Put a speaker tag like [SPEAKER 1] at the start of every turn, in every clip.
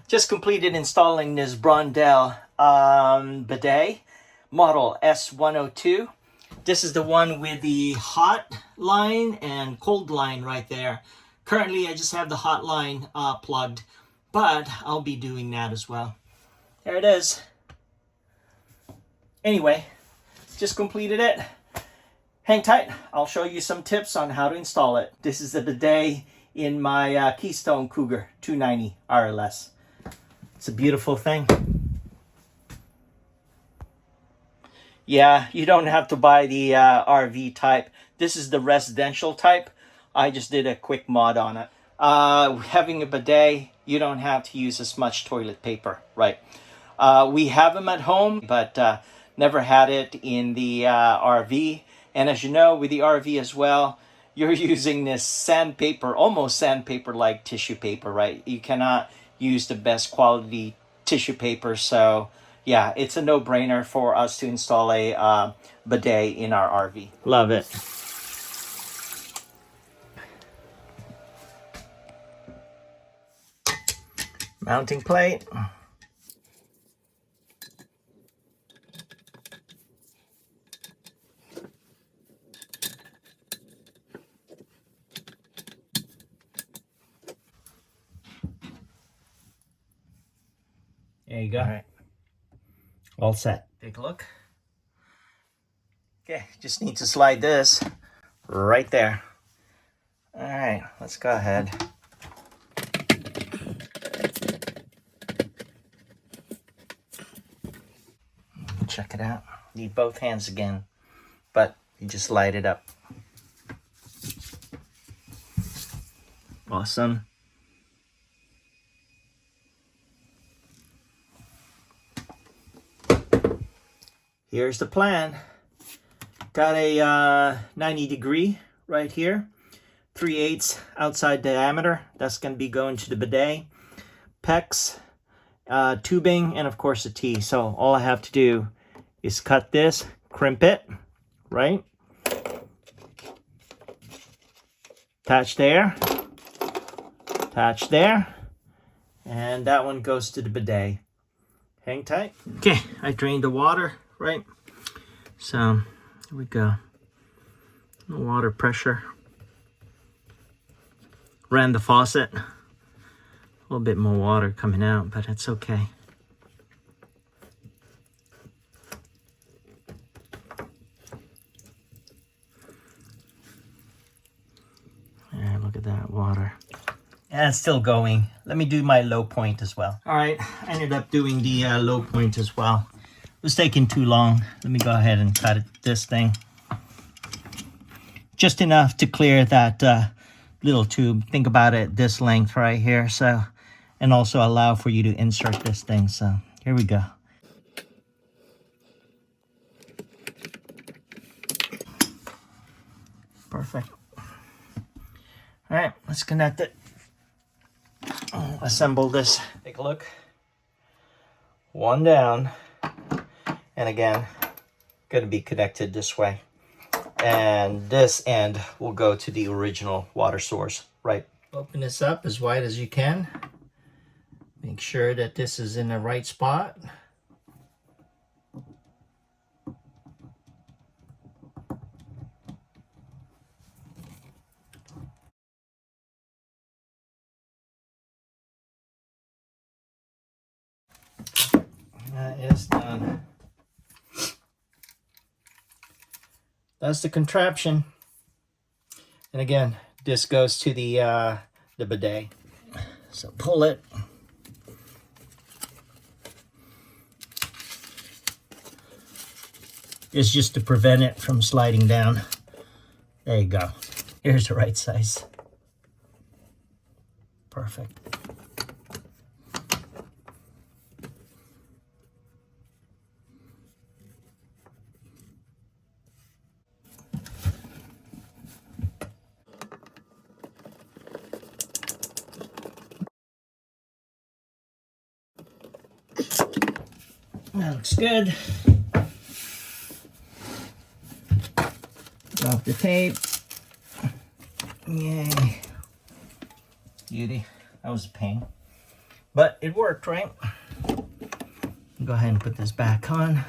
[SPEAKER 1] Just completed installing this Brondell Bidet model S102. This is the one with the hot line and cold line right there. Currently, I just have the hot line plugged, but I'll be doing that as well. There it is. Anyway, just completed it. Hang tight. I'll show you some tips on how to install it. This is the bidet in my Keystone Cougar 290 RLS. It's a beautiful thing. Yeah, you don't have to buy the RV type. This is the residential type. I just did a quick mod on it. Having a bidet, you don't have to use as much toilet paper, right? We have them at home, but never had it in the RV. And as you know, with the RV as well, you're using this sandpaper, almost sandpaper-like tissue paper, right? You cannot use the best quality tissue paper. So yeah, it's a no-brainer for us to install a bidet in our RV. Love it. Mounting plate. There you go. All right. All set. Take a look. Okay, just need to slide this right there. All right, let's go ahead. Check it out. Need both hands again, but you just light it up. Awesome. Here's the plan. Got a 90-degree right here, 3/8 outside diameter. That's going to be going to the bidet, PEX, tubing, and of course a T. So all I have to do is cut this, crimp it, right? Attach there, and that one goes to the bidet. Hang tight. Okay, I drained the water, right? So here we go. No water pressure. Ran the faucet. A little bit more water coming out, but it's okay. And look at that water. And it's still going. Let me do my low point as well. All right, I ended up doing the low point as well. It was taking too long. Let me go ahead and cut this thing. Just enough to clear that little tube. Think about it, this length right here. So, and also allow for you to insert this thing. So here we go. Perfect. All right, let's connect it. Assemble this. Take a look. One down. And again, going to be connected this way. And this end will go to the original water source, right? Open this up as wide as you can. Make sure that this is in the right spot. That is done. That's the contraption. And again, this goes to the bidet. So pull it. It's just to prevent it from sliding down. There you go. Here's the right size. Perfect. That looks good. Drop the tape. Yay. Beauty. That was a pain. But it worked, right? Go ahead and put this back on.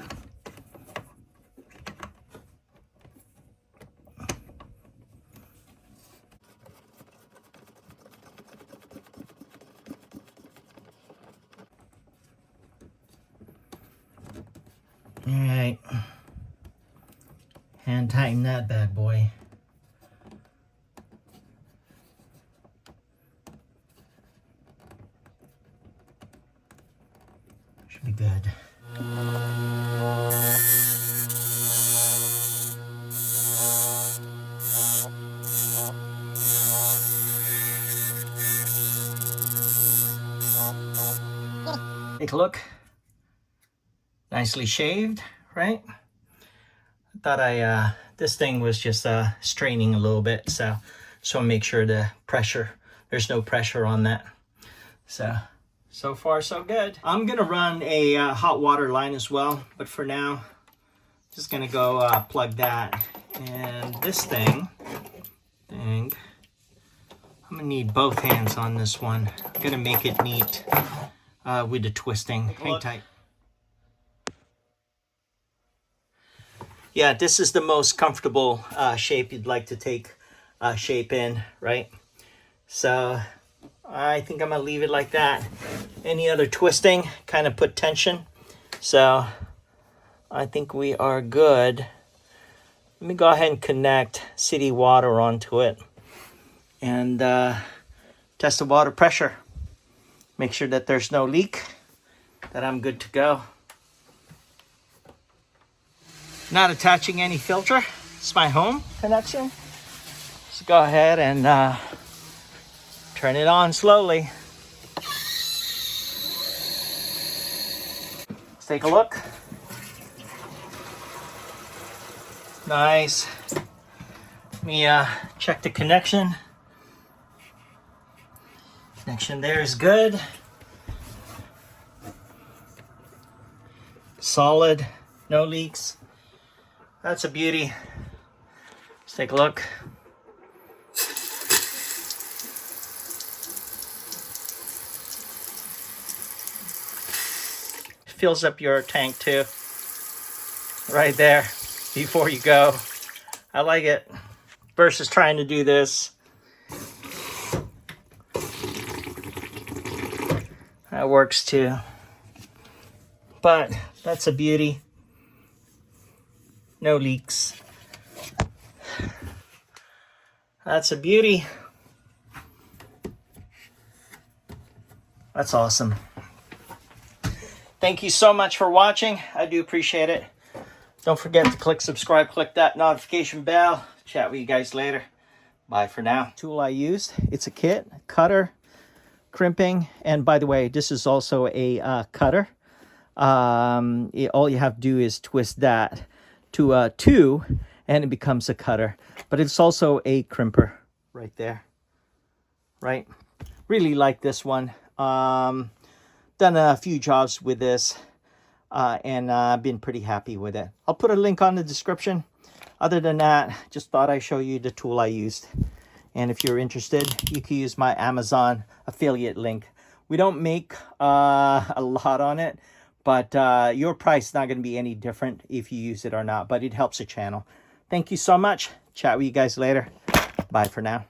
[SPEAKER 1] All right, hand tighten that bad boy. Should be good. Take a look. Nicely shaved, right? I thought this thing was just straining a little bit, so make sure there's no pressure on that. So far so good. I'm gonna run a hot water line as well, but for now, just gonna go plug that. And this thing, I'm gonna need both hands on this one. I'm gonna make it neat with the twisting. Hang tight. Yeah, this is the most comfortable shape you'd like to take shape in, right? So I think I'm gonna leave it like that. Any other twisting kind of put tension. So I think we are good. Let me go ahead and connect city water onto it and test the water pressure. Make sure that there's no leak, that I'm good to go. Not attaching any filter. It's my home connection. Just go ahead and turn it on slowly. Let's take a look. Nice. Let me check the connection. Connection there is good. Solid, no leaks. That's a beauty. Let's take a look. Fills up your tank too. Right there before you go. I like it. Versus trying to do this. That works too. But that's a beauty. No leaks. That's a beauty. That's awesome. Thank you so much for watching. I do appreciate it. Don't forget to click subscribe, click that notification bell. Chat with you guys later. Bye for now. Tool I used, it's a kit, cutter, crimping, and by the way, this is also a cutter. All you have to do is twist that to a 2 and it becomes a cutter, but it's also a crimper right there, right? Really like this one. Done a few jobs with this and been pretty happy with it. I'll put a link on the description. Other than that, just thought I'd show you the tool I used, and if you're interested, you can use my Amazon affiliate link. We don't make a lot on it, but your price is not going to be any different if you use it or not, but it helps the channel. Thank you so much. Chat with you guys later. Bye for now.